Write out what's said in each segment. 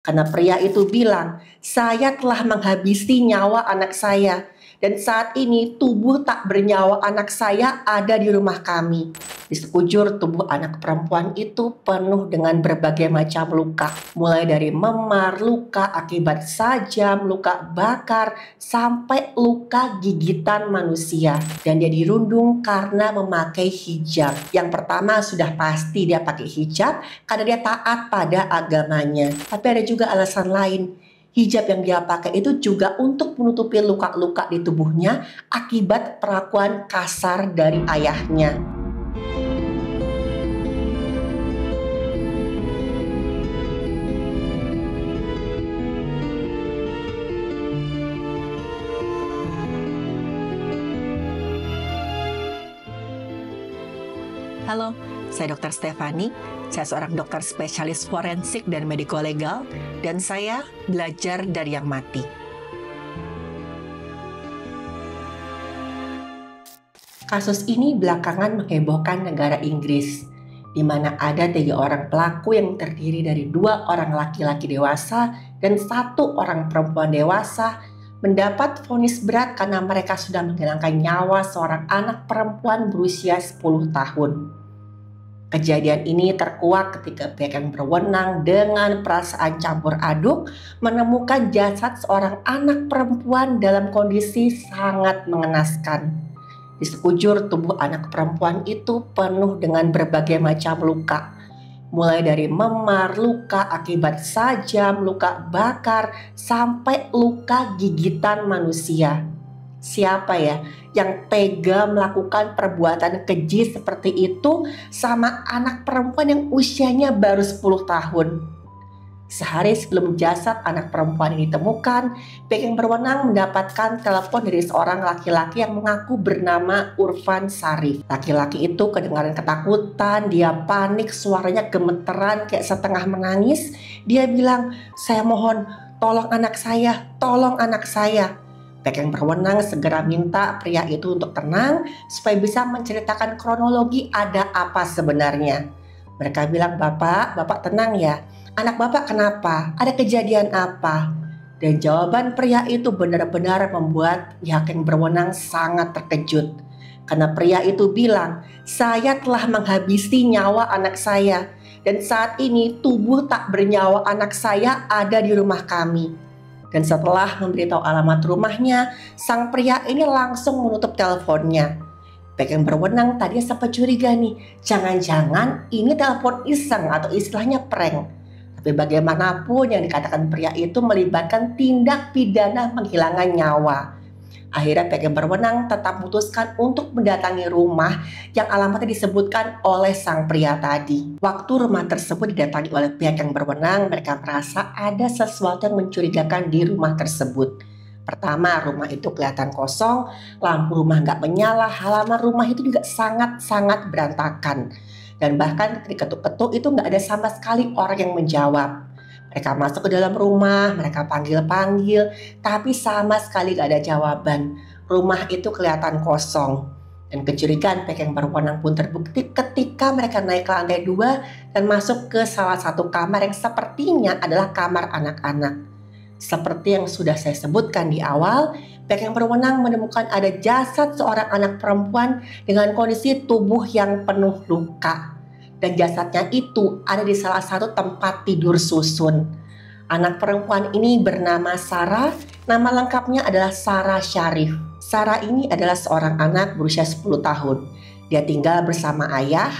Karena pria itu bilang, "Saya telah menghabisi nyawa anak saya, dan saat ini tubuh tak bernyawa anak saya ada di rumah kami." Di sekujur tubuh anak perempuan itu penuh dengan berbagai macam luka, mulai dari memar, luka akibat sajam, luka bakar, sampai luka gigitan manusia. Dan dia dirundung karena memakai hijab. Yang pertama sudah pasti dia pakai hijab karena dia taat pada agamanya. Tapi ada juga alasan lain. Hijab yang dia pakai itu juga untuk menutupi luka-luka di tubuhnya akibat perlakuan kasar dari ayahnya. Halo, saya Dr. Stefani. Saya seorang dokter spesialis forensik dan mediko-legal, dan saya belajar dari yang mati. Kasus ini belakangan menghebohkan negara Inggris, di mana ada 3 orang pelaku yang terdiri dari 2 orang laki-laki dewasa dan 1 orang perempuan dewasa mendapat vonis berat karena mereka sudah menghilangkan nyawa seorang anak perempuan berusia 10 tahun. Kejadian ini terkuak ketika pihak yang berwenang dengan perasaan campur aduk menemukan jasad seorang anak perempuan dalam kondisi sangat mengenaskan. Di sekujur tubuh anak perempuan itu penuh dengan berbagai macam luka, mulai dari memar, luka akibat sajam, luka bakar, sampai luka gigitan manusia. Siapa ya yang tega melakukan perbuatan keji seperti itu sama anak perempuan yang usianya baru 10 tahun? Sehari sebelum jasad anak perempuan ini ditemukan, pihak yang berwenang mendapatkan telepon dari seorang laki-laki yang mengaku bernama Urfan Sarif. Laki-laki itu kedengaran ketakutan, dia panik, suaranya gemeteran kayak setengah menangis. Dia bilang, "Saya mohon, tolong anak saya, tolong anak saya." Pihak yang berwenang segera minta pria itu untuk tenang supaya bisa menceritakan kronologi ada apa sebenarnya. Mereka bilang, Bapak tenang ya. Anak Bapak kenapa? Ada kejadian apa?" Dan jawaban pria itu benar-benar membuat pihak yang berwenang sangat terkejut. Karena pria itu bilang, "Saya telah menghabisi nyawa anak saya, dan saat ini tubuh tak bernyawa anak saya ada di rumah kami." Dan setelah memberitahu alamat rumahnya, sang pria ini langsung menutup teleponnya. Pihak yang berwenang tadi sempat curiga nih, jangan-jangan ini telepon iseng atau istilahnya prank. Tapi bagaimanapun yang dikatakan pria itu melibatkan tindak pidana penghilangan nyawa. Akhirnya pihak yang berwenang tetap memutuskan untuk mendatangi rumah yang alamatnya disebutkan oleh sang pria tadi. Waktu rumah tersebut didatangi oleh pihak yang berwenang, mereka merasa ada sesuatu yang mencurigakan di rumah tersebut. Pertama, rumah itu kelihatan kosong, lampu rumah nggak menyala, halaman rumah itu juga sangat-sangat berantakan. Dan bahkan ketika ketuk-ketuk itu nggak ada sama sekali orang yang menjawab. Mereka masuk ke dalam rumah, mereka panggil-panggil, tapi sama sekali gak ada jawaban. Rumah itu kelihatan kosong. Dan kecurigaan pihak yang berwenang pun terbukti ketika mereka naik ke lantai 2 dan masuk ke salah satu kamar yang sepertinya adalah kamar anak-anak. Seperti yang sudah saya sebutkan di awal, pihak yang berwenang menemukan ada jasad seorang anak perempuan dengan kondisi tubuh yang penuh luka. Dan jasadnya itu ada di salah satu tempat tidur susun. Anak perempuan ini bernama Sarah, nama lengkapnya adalah Sarah Syarif. Sarah ini adalah seorang anak berusia 10 tahun. Dia tinggal bersama ayah,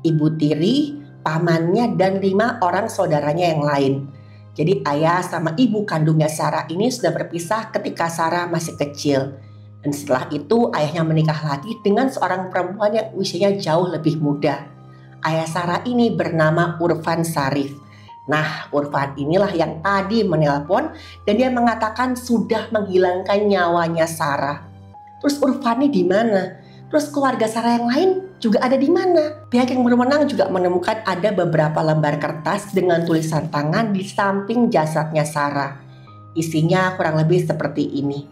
ibu tiri, pamannya, dan 5 orang saudaranya yang lain. Jadi ayah sama ibu kandungnya Sarah ini sudah berpisah ketika Sarah masih kecil. Dan setelah itu ayahnya menikah lagi dengan seorang perempuan yang usianya jauh lebih muda. Ayah Sarah ini bernama Urfan Sarif. Nah, Urfan inilah yang tadi menelpon dan dia mengatakan sudah menghilangkan nyawanya Sarah. Terus Urfan ini di mana? Terus keluarga Sarah yang lain juga ada di mana? Pihak yang berwenang juga menemukan ada beberapa lembar kertas dengan tulisan tangan di samping jasadnya Sarah. Isinya kurang lebih seperti ini.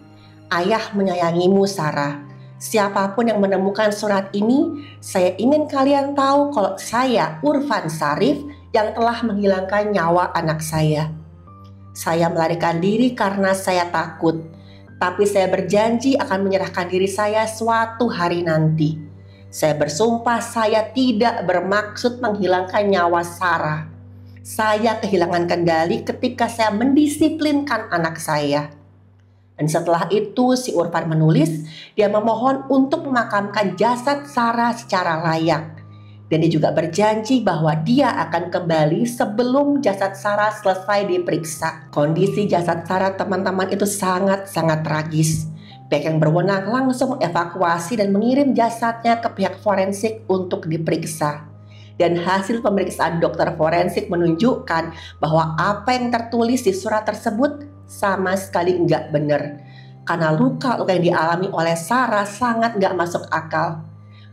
Ayah menyayangimu Sarah. Siapapun yang menemukan surat ini, saya ingin kalian tahu kalau saya Urfan Sarif yang telah menghilangkan nyawa anak saya. Saya melarikan diri karena saya takut, tapi saya berjanji akan menyerahkan diri saya suatu hari nanti. Saya bersumpah saya tidak bermaksud menghilangkan nyawa Sarah. Saya kehilangan kendali ketika saya mendisiplinkan anak saya. Dan setelah itu si Urvan menulis, dia memohon untuk memakamkan jasad Sarah secara layak. Dan dia juga berjanji bahwa dia akan kembali sebelum jasad Sarah selesai diperiksa. Kondisi jasad Sarah teman-teman itu sangat-sangat tragis. Pihak yang berwenang langsung evakuasi dan mengirim jasadnya ke pihak forensik untuk diperiksa. Dan hasil pemeriksaan dokter forensik menunjukkan bahwa apa yang tertulis di surat tersebut sama sekali nggak benar. Karena luka-luka yang dialami oleh Sarah sangat nggak masuk akal.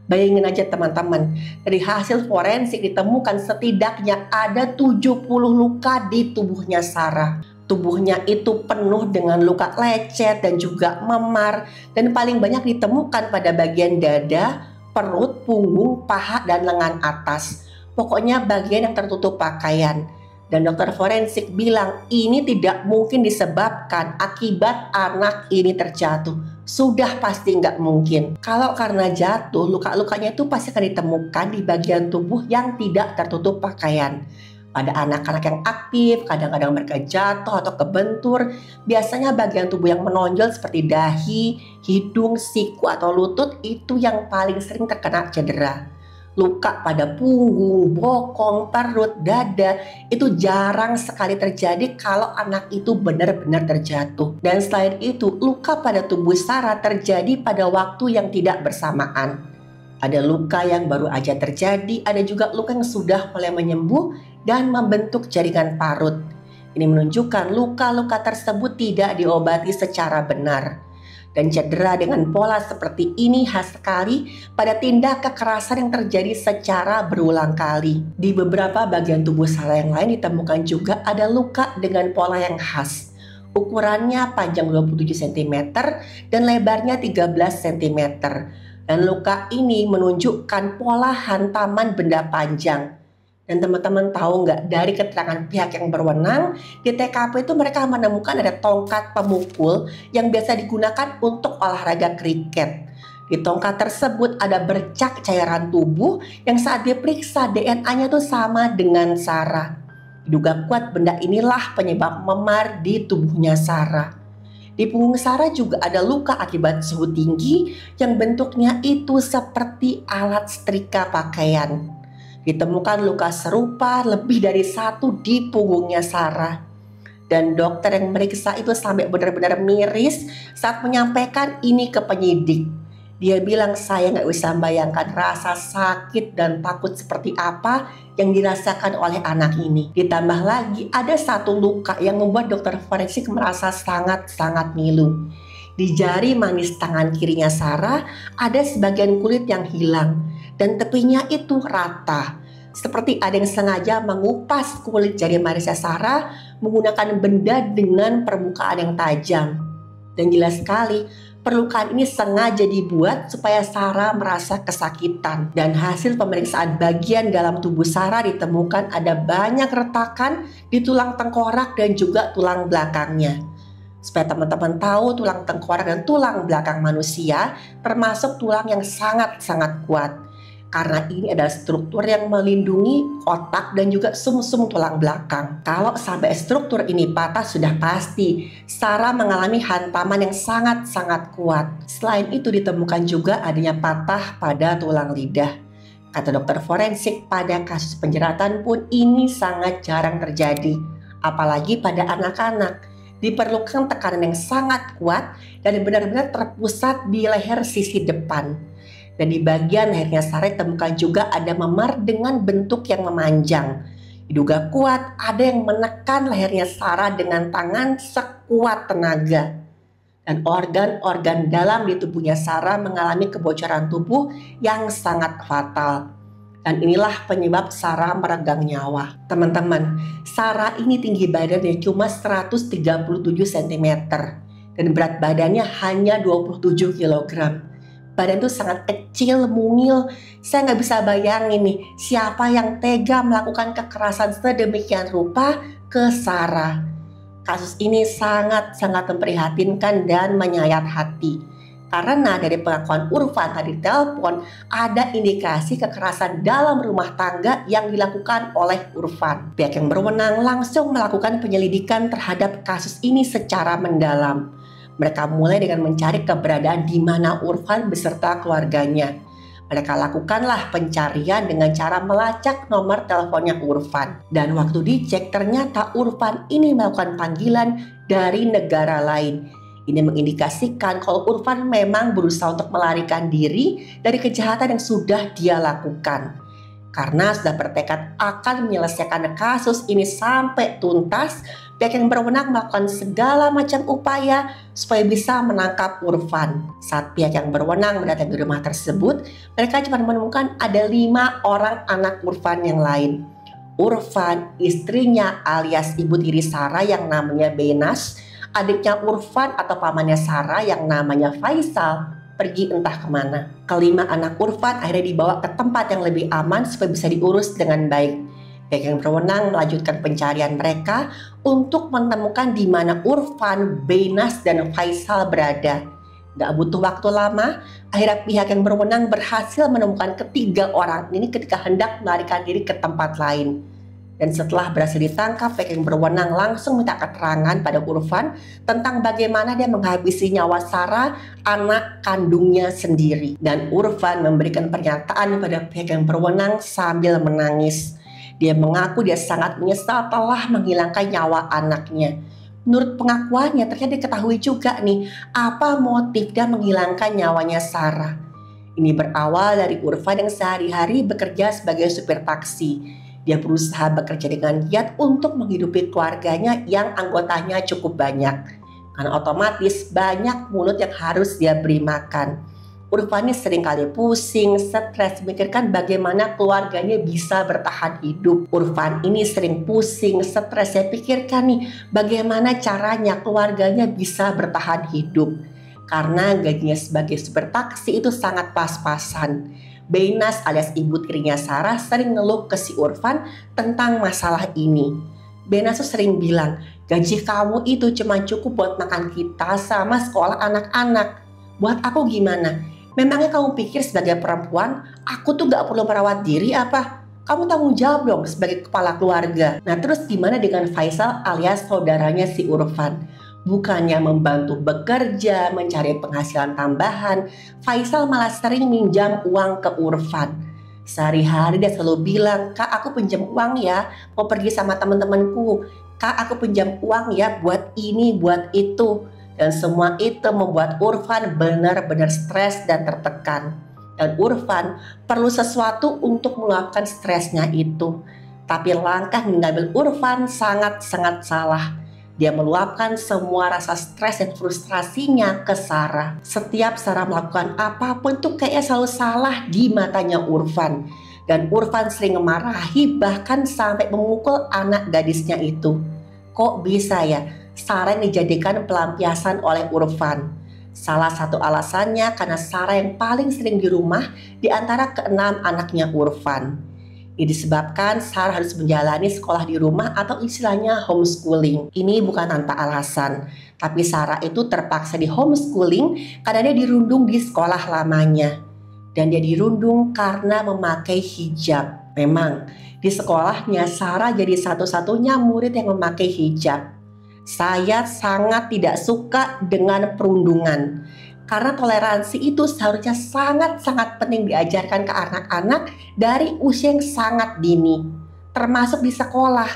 Bayangin aja teman-teman, dari hasil forensik ditemukan setidaknya ada 70 luka di tubuhnya Sarah. Tubuhnya itu penuh dengan luka lecet dan juga memar, dan paling banyak ditemukan pada bagian dada, perut, punggung, paha, dan lengan atas. Pokoknya bagian yang tertutup pakaian. Dan dokter forensik bilang ini tidak mungkin disebabkan akibat anak ini terjatuh. Sudah pasti nggak mungkin. Kalau karena jatuh, luka-lukanya itu pasti akan ditemukan di bagian tubuh yang tidak tertutup pakaian. Pada anak-anak yang aktif, kadang-kadang mereka jatuh atau kebentur. Biasanya bagian tubuh yang menonjol seperti dahi, hidung, siku, atau lutut itu yang paling sering terkena cedera. Luka pada punggung, bokong, perut, dada itu jarang sekali terjadi kalau anak itu benar-benar terjatuh. Dan selain itu, luka pada tubuh Sarah terjadi pada waktu yang tidak bersamaan. Ada luka yang baru aja terjadi, ada juga luka yang sudah mulai menyembuh dan membentuk jaringan parut. Ini menunjukkan luka-luka tersebut tidak diobati secara benar. Dan cedera dengan pola seperti ini khas sekali pada tindak kekerasan yang terjadi secara berulang kali. Di beberapa bagian tubuh Sarah yang lain ditemukan juga ada luka dengan pola yang khas. Ukurannya panjang 27 cm dan lebarnya 13 cm. Dan luka ini menunjukkan pola hantaman benda panjang. Dan teman-teman tahu nggak, dari keterangan pihak yang berwenang, di TKP itu mereka menemukan ada tongkat pemukul yang biasa digunakan untuk olahraga kriket. Di tongkat tersebut ada bercak cairan tubuh yang saat diperiksa DNA-nya tuh sama dengan Sarah. Diduga kuat benda inilah penyebab memar di tubuhnya Sarah. Di punggung Sarah juga ada luka akibat suhu tinggi yang bentuknya itu seperti alat setrika pakaian. Ditemukan luka serupa lebih dari satu di punggungnya Sarah. Dan dokter yang meriksa itu sampai benar-benar miris saat menyampaikan ini ke penyidik. Dia bilang, saya nggak bisa membayangkan rasa sakit dan takut seperti apa yang dirasakan oleh anak ini. Ditambah lagi ada satu luka yang membuat dokter forensik merasa sangat-sangat ngilu. Di jari manis tangan kirinya Sarah ada sebagian kulit yang hilang dan tepinya itu rata. Seperti ada yang sengaja mengupas kulit jari manisnya Sarah menggunakan benda dengan permukaan yang tajam. Dan jelas sekali, perlukaan ini sengaja dibuat supaya Sarah merasa kesakitan. Dan hasil pemeriksaan bagian dalam tubuh Sarah ditemukan ada banyak retakan di tulang tengkorak dan juga tulang belakangnya. Supaya teman-teman tahu, tulang tengkorak dan tulang belakang manusia termasuk tulang yang sangat-sangat kuat. Karena ini adalah struktur yang melindungi otak dan juga sumsum tulang belakang. Kalau sampai struktur ini patah, sudah pasti Sarah mengalami hantaman yang sangat-sangat kuat. Selain itu ditemukan juga adanya patah pada tulang lidah. Kata dokter forensik, pada kasus penjeratan pun ini sangat jarang terjadi, apalagi pada anak-anak. Diperlukan tekanan yang sangat kuat dan benar-benar terpusat di leher sisi depan. Dan di bagian lehernya Sarah ditemukan juga ada memar dengan bentuk yang memanjang. Diduga kuat ada yang menekan lehernya Sarah dengan tangan sekuat tenaga. Dan organ-organ dalam di tubuhnya Sarah mengalami kebocoran tubuh yang sangat fatal. Dan inilah penyebab Sarah meregang nyawa. Teman-teman, Sarah ini tinggi badannya cuma 137 cm dan berat badannya hanya 27 kg. Badan itu sangat kecil, mungil. Saya nggak bisa bayangin nih, siapa yang tega melakukan kekerasan sedemikian rupa ke Sarah. Kasus ini sangat-sangat memprihatinkan dan menyayat hati. Karena dari pengakuan Urfan tadi telepon, ada indikasi kekerasan dalam rumah tangga yang dilakukan oleh Urfan. Pihak yang berwenang langsung melakukan penyelidikan terhadap kasus ini secara mendalam. Mereka mulai dengan mencari keberadaan di mana Urfan beserta keluarganya. Mereka lakukanlah pencarian dengan cara melacak nomor teleponnya Urfan. Dan waktu dicek ternyata Urfan ini melakukan panggilan dari negara lain. Ini mengindikasikan kalau Urfan memang berusaha untuk melarikan diri dari kejahatan yang sudah dia lakukan. Karena sudah bertekad akan menyelesaikan kasus ini sampai tuntas, pihak yang berwenang melakukan segala macam upaya supaya bisa menangkap Urfan. Saat pihak yang berwenang mendatangi rumah tersebut, mereka cuma menemukan ada 5 orang anak Urfan yang lain. Urfan, istrinya alias ibu tiri Sarah yang namanya Benas, adiknya Urfan atau pamannya Sarah yang namanya Faisal pergi entah kemana. Kelima anak Urfan akhirnya dibawa ke tempat yang lebih aman supaya bisa diurus dengan baik. Pihak yang berwenang melanjutkan pencarian mereka untuk menemukan di mana Urfan, Benas, dan Faisal berada. Gak butuh waktu lama, akhirnya pihak yang berwenang berhasil menemukan ketiga orang ini ketika hendak melarikan diri ke tempat lain. Dan setelah berhasil ditangkap, pihak yang berwenang langsung minta keterangan pada Urfan tentang bagaimana dia menghabisi nyawa Sarah, anak kandungnya sendiri. Dan Urfan memberikan pernyataan pada pihak yang berwenang sambil menangis. Dia mengaku dia sangat menyesal telah menghilangkan nyawa anaknya. Menurut pengakuannya ternyata diketahui juga nih apa motif dia menghilangkan nyawanya Sarah. Ini berawal dari Urfan yang sehari-hari bekerja sebagai supir taksi. Dia berusaha bekerja dengan giat untuk menghidupi keluarganya yang anggotanya cukup banyak. Karena otomatis banyak mulut yang harus dia beri makan. Urfan ini seringkali pusing, stres, memikirkan bagaimana keluarganya bisa bertahan hidup. Urfan ini sering pusing, stres, saya pikirkan nih bagaimana caranya keluarganya bisa bertahan hidup. Karena gajinya sebagai supir taksi itu sangat pas-pasan. Benas alias ibu tirinya Sarah sering ngeluh ke si Urfan tentang masalah ini. Benas tuh sering bilang, gaji kamu itu cuma cukup buat makan kita sama sekolah anak-anak. Buat aku gimana? Memangnya kamu pikir sebagai perempuan, aku tuh gak perlu merawat diri apa? Kamu tanggung jawab dong sebagai kepala keluarga. Nah terus gimana dengan Faisal alias saudaranya si Urfan? Bukannya membantu bekerja, mencari penghasilan tambahan, Faisal malah sering minjam uang ke Urfan. Sehari-hari dia selalu bilang, "Kak, aku pinjam uang ya, mau pergi sama teman-temanku. Kak, aku pinjam uang ya buat ini, buat itu." Dan semua itu membuat Urfan benar-benar stres dan tertekan. Dan Urfan perlu sesuatu untuk meluapkan stresnya itu. Tapi langkah yang diambil Urfan sangat-sangat salah. Dia meluapkan semua rasa stres dan frustrasinya ke Sarah. Setiap Sarah melakukan apapun tuh kayaknya selalu salah di matanya Urfan. Dan Urfan sering memarahi bahkan sampai memukul anak gadisnya itu. Kok bisa ya Sarah dijadikan pelampiasan oleh Urfan? Salah satu alasannya karena Sarah yang paling sering di rumah di antara keenam anaknya Urfan. Ini disebabkan Sarah harus menjalani sekolah di rumah atau istilahnya homeschooling. Ini bukan tanpa alasan, tapi Sarah itu terpaksa di homeschooling karena dia dirundung di sekolah lamanya. Dan dia dirundung karena memakai hijab. Memang di sekolahnya Sarah jadi satu-satunya murid yang memakai hijab. Saya sangat tidak suka dengan perundungan. Karena toleransi itu seharusnya sangat-sangat penting diajarkan ke anak-anak dari usia yang sangat dini, termasuk di sekolah.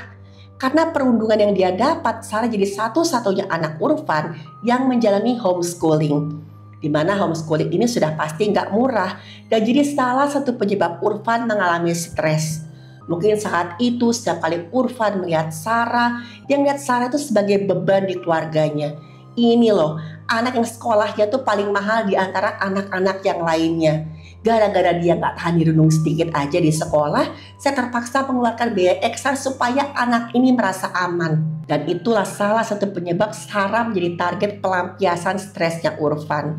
Karena perundungan yang dia dapat, Sarah jadi satu-satunya anak Urfan yang menjalani homeschooling. Di mana homeschooling ini sudah pasti nggak murah dan jadi salah satu penyebab Urfan mengalami stres. Mungkin saat itu setiap kali Urfan melihat Sarah, dia melihat Sarah itu sebagai beban di keluarganya. Ini loh, anak yang sekolahnya tuh paling mahal di antara anak-anak yang lainnya. Gara-gara dia gak tahan dirundung sedikit aja di sekolah, saya terpaksa mengeluarkan biaya ekstra supaya anak ini merasa aman. Dan itulah salah satu penyebab Sarah menjadi target pelampiasan stresnya Urfan.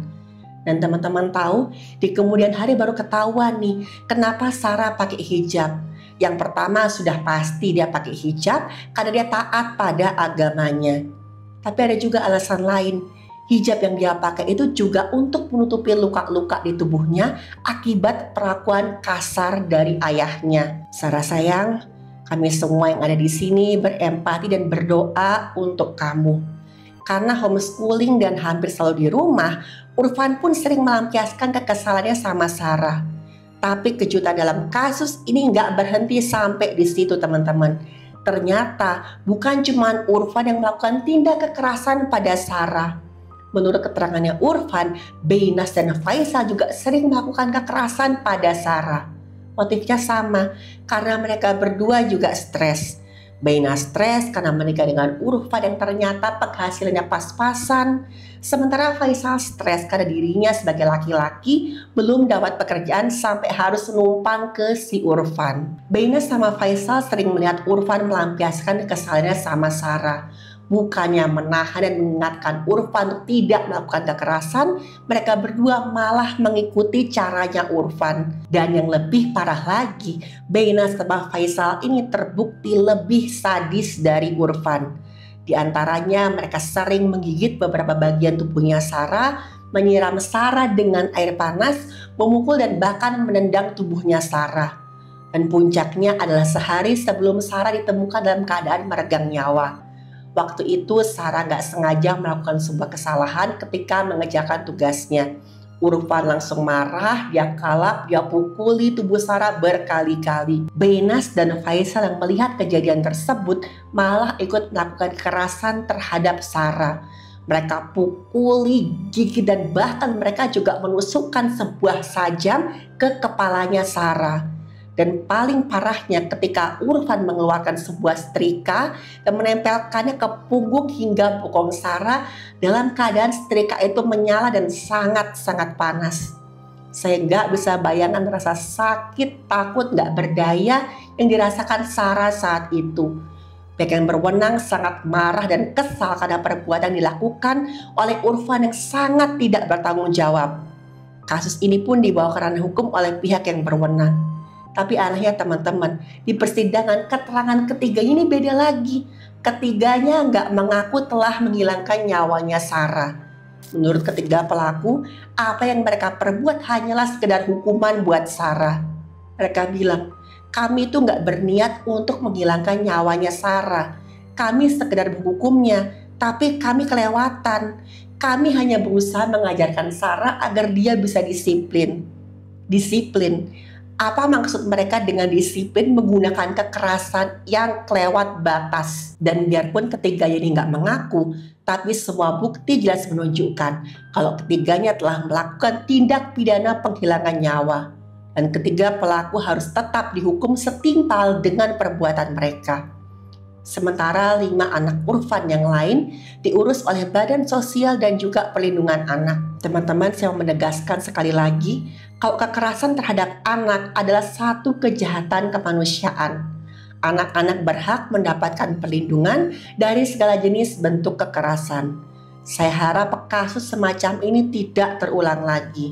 Dan teman-teman tahu, di kemudian hari baru ketahuan nih, kenapa Sarah pakai hijab. Yang pertama sudah pasti dia pakai hijab karena dia taat pada agamanya. Tapi ada juga alasan lain. Hijab yang dia pakai itu juga untuk menutupi luka-luka di tubuhnya akibat perlakuan kasar dari ayahnya. Sarah sayang, kami semua yang ada di sini berempati dan berdoa untuk kamu. Karena homeschooling dan hampir selalu di rumah, Urfan pun sering melampiaskan kekesalannya sama Sarah. Tapi kejutan dalam kasus ini nggak berhenti sampai di situ teman-teman. Ternyata bukan cuma Urfan yang melakukan tindak kekerasan pada Sarah. Menurut keterangannya Urfan, Beinas dan Faisal juga sering melakukan kekerasan pada Sarah. Motifnya sama, karena mereka berdua juga stres. Beinas stres karena menikah dengan Urfan yang ternyata penghasilannya pas-pasan. Sementara Faisal stres karena dirinya sebagai laki-laki belum dapat pekerjaan sampai harus numpang ke si Urfan. Beinas sama Faisal sering melihat Urfan melampiaskan kekesalannya sama Sarah. Bukannya menahan dan mengingatkan Urfan untuk tidak melakukan kekerasan, mereka berdua malah mengikuti caranya Urfan. Dan yang lebih parah lagi, Beinas sama Faisal ini terbukti lebih sadis dari Urfan. Di antaranya mereka sering menggigit beberapa bagian tubuhnya Sarah, menyiram Sarah dengan air panas, memukul dan bahkan menendang tubuhnya Sarah. Dan puncaknya adalah sehari sebelum Sarah ditemukan dalam keadaan meregang nyawa. Waktu itu Sarah gak sengaja melakukan sebuah kesalahan ketika mengerjakan tugasnya. Urfan langsung marah, dia kalap, dia pukuli tubuh Sarah berkali-kali. Beinas dan Faisal yang melihat kejadian tersebut malah ikut melakukan kekerasan terhadap Sarah. Mereka pukuli, gigit dan bahkan mereka juga menusukkan sebuah sajam ke kepalanya Sarah. Dan paling parahnya ketika Urfan mengeluarkan sebuah setrika dan menempelkannya ke punggung hingga bokong Sarah dalam keadaan setrika itu menyala dan sangat-sangat panas. Saya nggak bisa bayangkan rasa sakit, takut, nggak berdaya yang dirasakan Sarah saat itu. Pihak yang berwenang sangat marah dan kesal karena perbuatan yang dilakukan oleh Urfan yang sangat tidak bertanggung jawab. Kasus ini pun dibawa ke ranah hukum oleh pihak yang berwenang. Tapi anehnya teman-teman, di persidangan keterangan ketiganya ini beda lagi. Ketiganya nggak mengaku telah menghilangkan nyawanya Sarah. Menurut ketiga pelaku, apa yang mereka perbuat hanyalah sekedar hukuman buat Sarah. Mereka bilang, kami itu nggak berniat untuk menghilangkan nyawanya Sarah. Kami sekedar menghukumnya, tapi kami kelewatan. Kami hanya berusaha mengajarkan Sarah agar dia bisa disiplin. Disiplin. Apa maksud mereka dengan disiplin menggunakan kekerasan yang kelewat batas? Dan biarpun ketiganya ini nggak mengaku, tapi semua bukti jelas menunjukkan kalau ketiganya telah melakukan tindak pidana penghilangan nyawa. Dan ketiga pelaku harus tetap dihukum setimpal dengan perbuatan mereka. Sementara 5 anak Urfan yang lain diurus oleh Badan Sosial dan juga Perlindungan Anak. Teman-teman, saya mau menegaskan sekali lagi, kalau kekerasan terhadap anak adalah satu kejahatan kemanusiaan. Anak-anak berhak mendapatkan perlindungan dari segala jenis bentuk kekerasan. Saya harap kasus semacam ini tidak terulang lagi.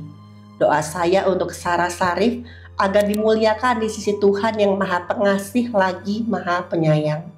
Doa saya untuk Sarah Sharif agar dimuliakan di sisi Tuhan yang Maha Pengasih lagi Maha Penyayang.